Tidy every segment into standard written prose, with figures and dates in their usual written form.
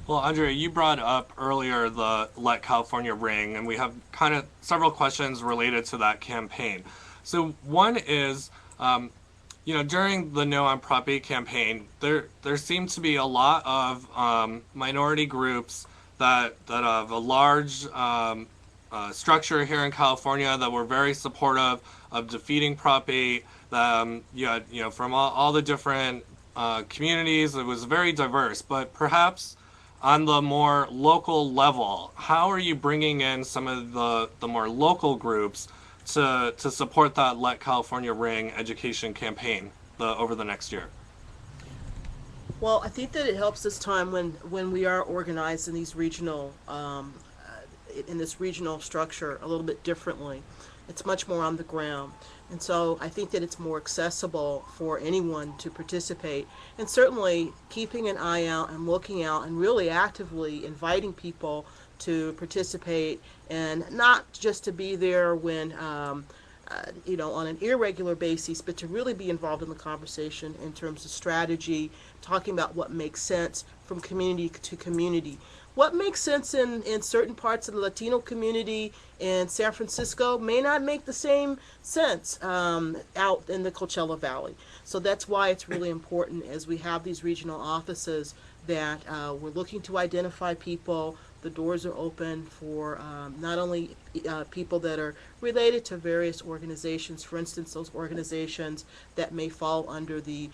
Well, Andrea, you brought up earlier the Let California Ring, and we have kind of several questions related to that campaign. So one is, during the No on Prop 8 campaign, there seemed to be a lot of minority groups that have a large structure here in California that were very supportive of defeating Prop 8. You had, from all the different communities, it was very diverse, but perhaps on the more local level, how are you bringing in some of the more local groups to support that Let California Ring education campaign over the next year? Well, I think that it helps this time when we are organized in these in this regional structure a little bit differently. It's much more on the ground. And so I think that it's more accessible for anyone to participate. And certainly keeping an eye out and looking out and really actively inviting people to participate and not just to be there when on an irregular basis, but to really be involved in the conversation in terms of strategy, talking about what makes sense from community to community. What makes sense in certain parts of the Latino community in San Francisco may not make the same sense out in the Coachella Valley. So that's why it's really important as we have these regional offices that we're looking to identify people. The doors are open for not only people that are related to various organizations, for instance, those organizations that may fall under the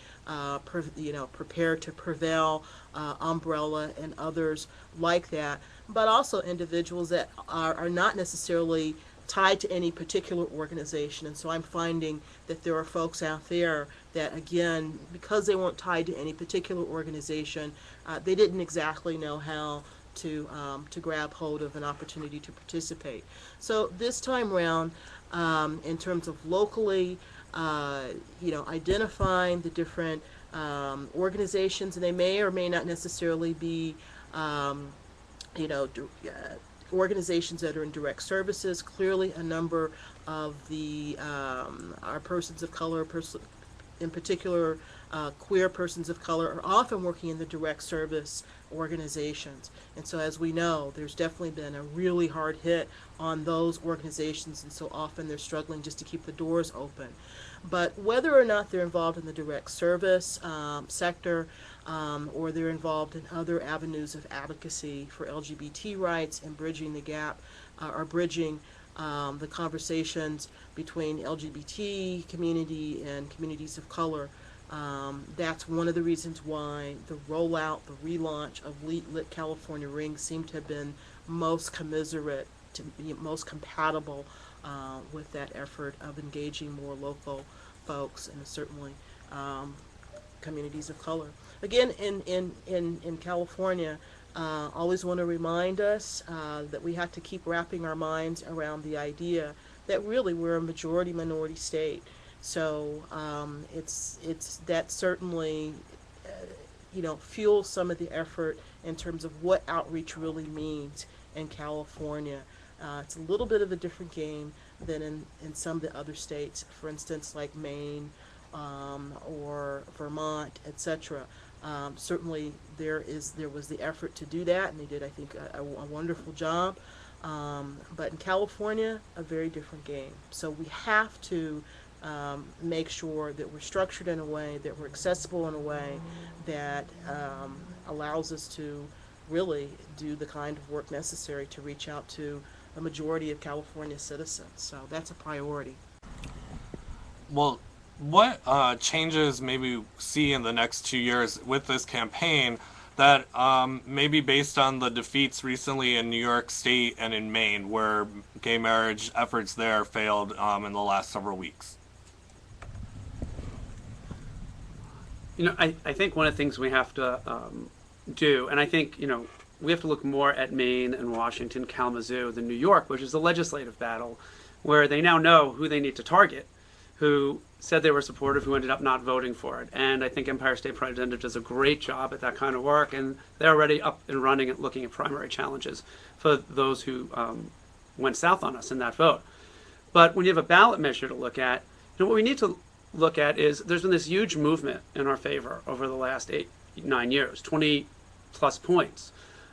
Prepare to Prevail umbrella and others like that, but also individuals that are not necessarily tied to any particular organization. And so I'm finding that there are folks out there that, again, because they weren't tied to any particular organization, they didn't exactly know how to grab hold of an opportunity to participate. So this time around, in terms of locally, identifying the different organizations, and they may or may not necessarily be, you know, organizations that are in direct services. Clearly, a number of the our persons of color, in particular queer persons of color, are often working in the direct service organizations. And so, as we know, there's definitely been a really hard hit on those organizations, and so often they're struggling just to keep the doors open. But whether or not they're involved in the direct service sector, or they're involved in other avenues of advocacy for LGBT rights and bridging the gap, or bridging the conversations between LGBT community and communities of color. That's one of the reasons why the rollout, the relaunch of Lit California Ring seemed to have been most commiserate, to be most compatible with that effort of engaging more local folks and certainly communities of color. Again, in California, always want to remind us that we have to keep wrapping our minds around the idea that really we're a majority minority state. So it's that certainly fuels some of the effort in terms of what outreach really means in California. It's a little bit of a different game than in some of the other states, for instance, like Maine or Vermont, etc. Certainly, there was the effort to do that, and they did, I think, a wonderful job. But in California, a very different game. So we have to make sure that we're structured in a way, that we're accessible in a way that allows us to really do the kind of work necessary to reach out to the majority of California citizens. So that's a priority. Well, what changes maybe see in the next 2 years with this campaign that maybe based on the defeats recently in New York State and in Maine, where gay marriage efforts there failed in the last several weeks? I think one of the things we have to do, and I think, we have to look more at Maine and Washington, Kalamazoo than New York, which is the legislative battle, where they now know who they need to target, who said they were supportive, who ended up not voting for it. And I think Empire State Representative does a great job at that kind of work, and they're already up and running and looking at primary challenges for those who went south on us in that vote. But when you have a ballot measure to look at, what we need to look at is there's been this huge movement in our favor over the last 8, 9 years, 20 plus points.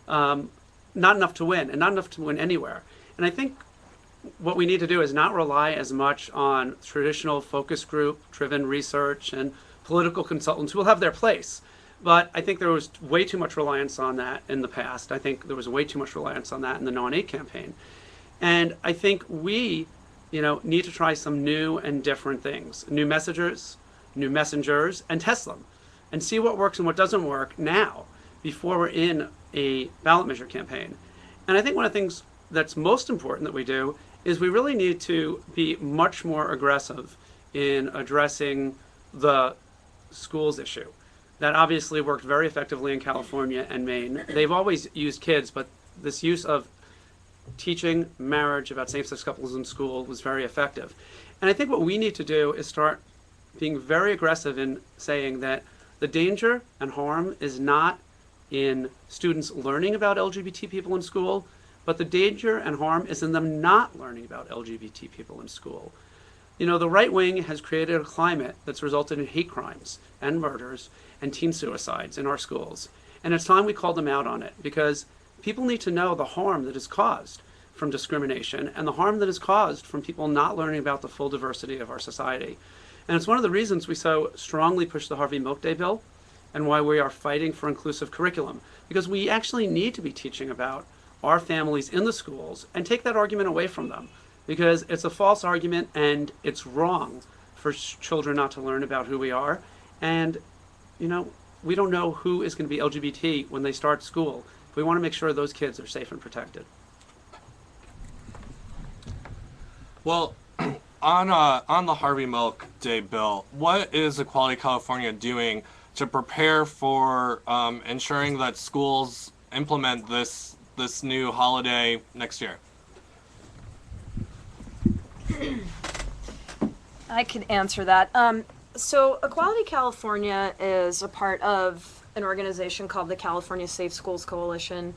not enough to win, and not enough to win anywhere. And I think what we need to do is not rely as much on traditional focus group driven research, and political consultants who will have their place. But I think there was way too much reliance on that in the past. I think there was way too much reliance on that in the No on 8 campaign. And I think we, need to try some new and different things, new messengers, and test them and see what works and what doesn't work now before we're in a ballot measure campaign. And I think one of the things that's most important that we do is we really need to be much more aggressive in addressing the schools issue. That obviously worked very effectively in California and Maine. They've always used kids, but this use of teaching marriage about same-sex couples in school was very effective. And I think what we need to do is start being very aggressive in saying that the danger and harm is not in students learning about LGBT people in school, but the danger and harm is in them not learning about LGBT people in school. The right wing has created a climate that's resulted in hate crimes and murders and teen suicides in our schools. And it's time we called them out on it, because people need to know the harm that is caused from discrimination and the harm that is caused from people not learning about the full diversity of our society. And it's one of the reasons we so strongly push the Harvey Milk Day bill and why we are fighting for inclusive curriculum, because we actually need to be teaching about our families in the schools and take that argument away from them, because it's a false argument and it's wrong for children not to learn about who we are. And, we don't know who is going to be LGBT when they start school. We want to make sure those kids are safe and protected. Well, on the Harvey Milk Day bill, what is Equality California doing to prepare for ensuring that schools implement this new holiday next year? I could answer that. So Equality California is a part of an organization called the California Safe Schools Coalition,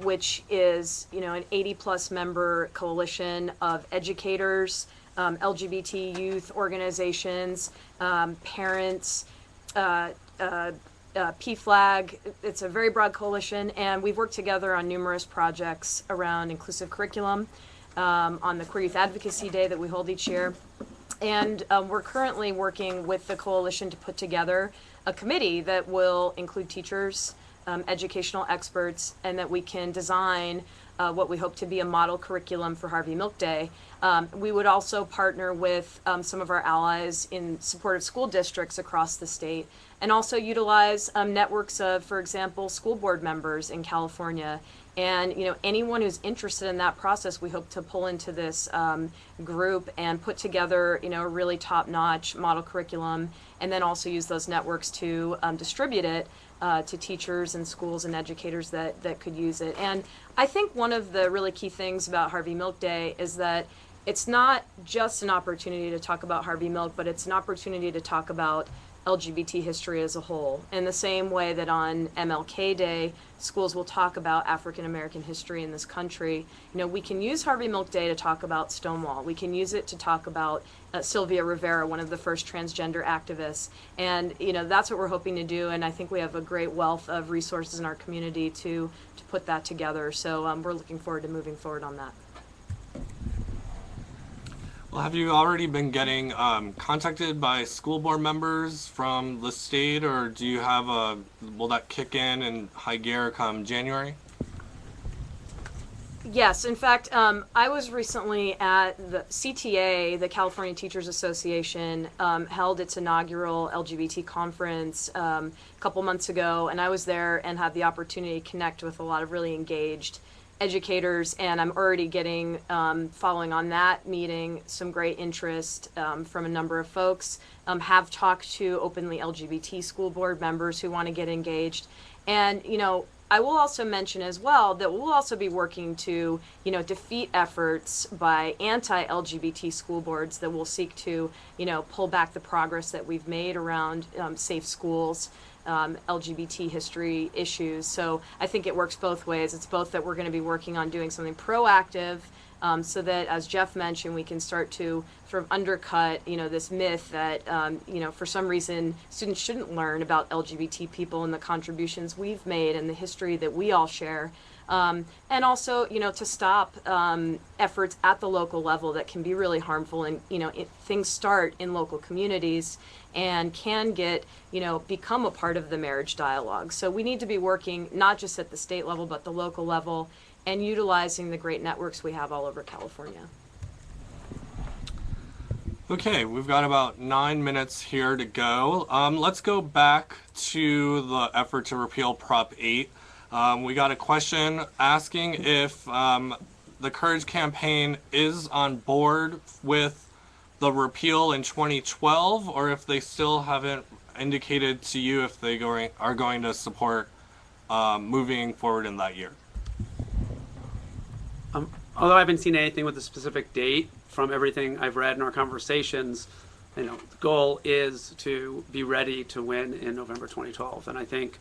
which is, an 80-plus member coalition of educators, LGBT youth organizations, parents, PFLAG. It's a very broad coalition, and we've worked together on numerous projects around inclusive curriculum, on the Queer Youth Advocacy Day that we hold each year. And we're currently working with the coalition to put together a committee that will include teachers, educational experts, and that we can design what we hope to be a model curriculum for Harvey Milk Day. We would also partner with some of our allies in support of school districts across the state, and also utilize networks of, for example, school board members in California. And anyone who's interested in that process, we hope to pull into this group and put together a really top-notch model curriculum, and then also use those networks to distribute it to teachers and schools and educators that could use it. And I think one of the really key things about Harvey Milk Day is that it's not just an opportunity to talk about Harvey Milk, but it's an opportunity to talk about LGBT history as a whole. In the same way that on MLK Day, schools will talk about African American history in this country, we can use Harvey Milk Day to talk about Stonewall. We can use it to talk about Sylvia Rivera, one of the first transgender activists. And that's what we're hoping to do, and I think we have a great wealth of resources in our community to put that together. So we're looking forward to moving forward on that. Well, have you already been getting contacted by school board members from the state, or do you have will that kick in high gear come January? Yes, in fact, I was recently at the CTA, the California Teachers Association, held its inaugural LGBT conference a couple months ago, and I was there and had the opportunity to connect with a lot of really engaged educators, and I'm already getting, following on that meeting, some great interest from a number of folks. Have talked to openly LGBT school board members who want to get engaged. And, I will also mention as well that we'll also be working to, defeat efforts by anti-LGBT school boards that will seek to, pull back the progress that we've made around safe schools, LGBT history issues. So I think it works both ways. It's both that we're going to be working on doing something proactive so that, as Geoff mentioned, we can start to sort of undercut, this myth that, for some reason students shouldn't learn about LGBT people and the contributions we've made and the history that we all share. And also, to stop efforts at the local level that can be really harmful. And, things start in local communities and can become a part of the marriage dialogue. So we need to be working not just at the state level, but the local level, and utilizing the great networks we have all over California. Okay, we've got about 9 minutes here to go. Let's go back to the effort to repeal Prop 8. We got a question asking if the Courage campaign is on board with the repeal in 2012, or if they still haven't indicated to you if they are going to support moving forward in that year. Although I haven't seen anything with a specific date, from everything I've read in our conversations, the goal is to be ready to win in November 2012. And I think,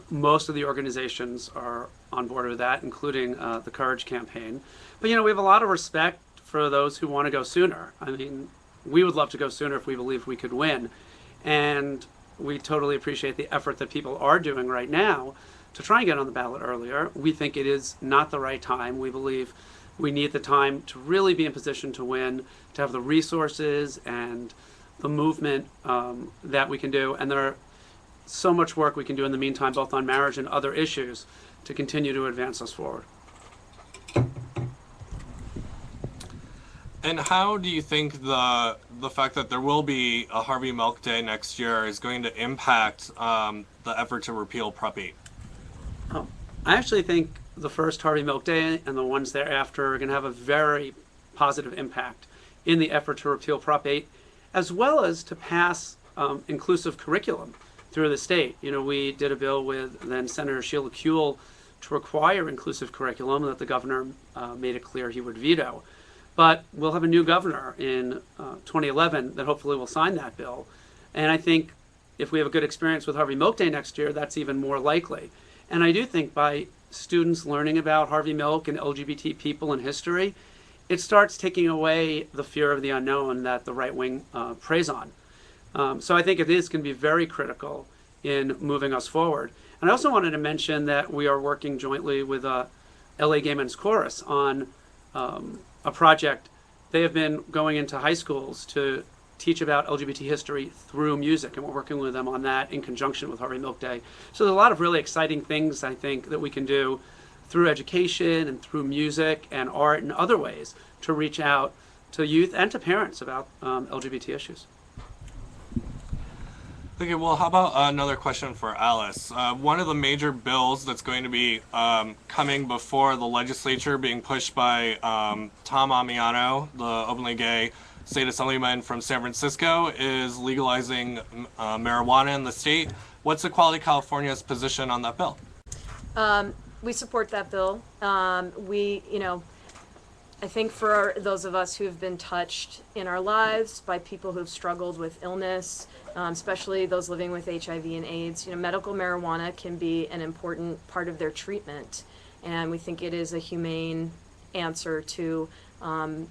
most of the organizations are on board with that, including the Courage campaign. But, we have a lot of respect for those who want to go sooner. I mean, we would love to go sooner if we believe we could win. And we totally appreciate the effort that people are doing right now to try and get on the ballot earlier. We think it is not the right time. We believe we need the time to really be in position to win, to have the resources and the movement that we can do. And there are so much work we can do in the meantime, both on marriage and other issues, to continue to advance us forward. And how do you think the fact that there will be a Harvey Milk Day next year is going to impact the effort to repeal Prop 8? I actually think the first Harvey Milk Day and the ones thereafter are going to have a very positive impact in the effort to repeal Prop 8, as well as to pass inclusive curriculum through the state. We did a bill with then Senator Sheila Kuehl to require inclusive curriculum that the governor made it clear he would veto. But we'll have a new governor in 2011 that hopefully will sign that bill. And I think if we have a good experience with Harvey Milk Day next year, that's even more likely. And I do think by students learning about Harvey Milk and LGBT people in history, it starts taking away the fear of the unknown that the right wing preys on. So I think it is going to be very critical in moving us forward. And I also wanted to mention that we are working jointly with LA Gay Men's Chorus on a project. They have been going into high schools to teach about LGBT history through music, and we're working with them on that in conjunction with Harvey Milk Day. So there's a lot of really exciting things, I think, that we can do through education and through music and art and other ways to reach out to youth and to parents about LGBT issues. Okay, well, how about another question for Alice? One of the major bills that's going to be coming before the legislature, being pushed by Tom Amiano, the openly gay state assemblyman from San Francisco, is legalizing marijuana in the state. What's Equality California's position on that bill? We support that bill. I think for those of us who have been touched in our lives by people who've struggled with illness, especially those living with HIV and AIDS, medical marijuana can be an important part of their treatment. And we think it is a humane answer to, some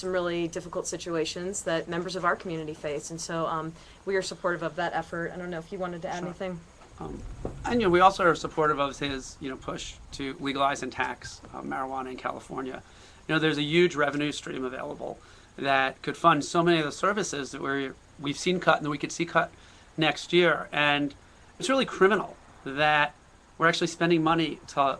really difficult situations that members of our community face. And so we are supportive of that effort. I don't know if you wanted to add anything. And we also are supportive of his push to legalize and tax marijuana in California. There's a huge revenue stream available that could fund so many of the services that we've seen cut and that we could see cut next year. And it's really criminal that we're actually spending money to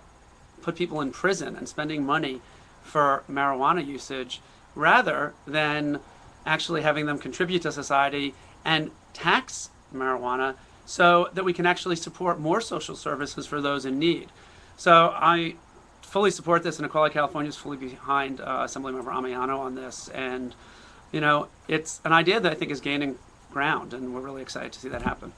put people in prison and spending money for marijuana usage rather than actually having them contribute to society and tax marijuana so that we can actually support more social services for those in need. So I fully support this, and Equality California is fully behind Assemblymember Amiano on this. And, it's an idea that I think is gaining ground, and we're really excited to see that happen.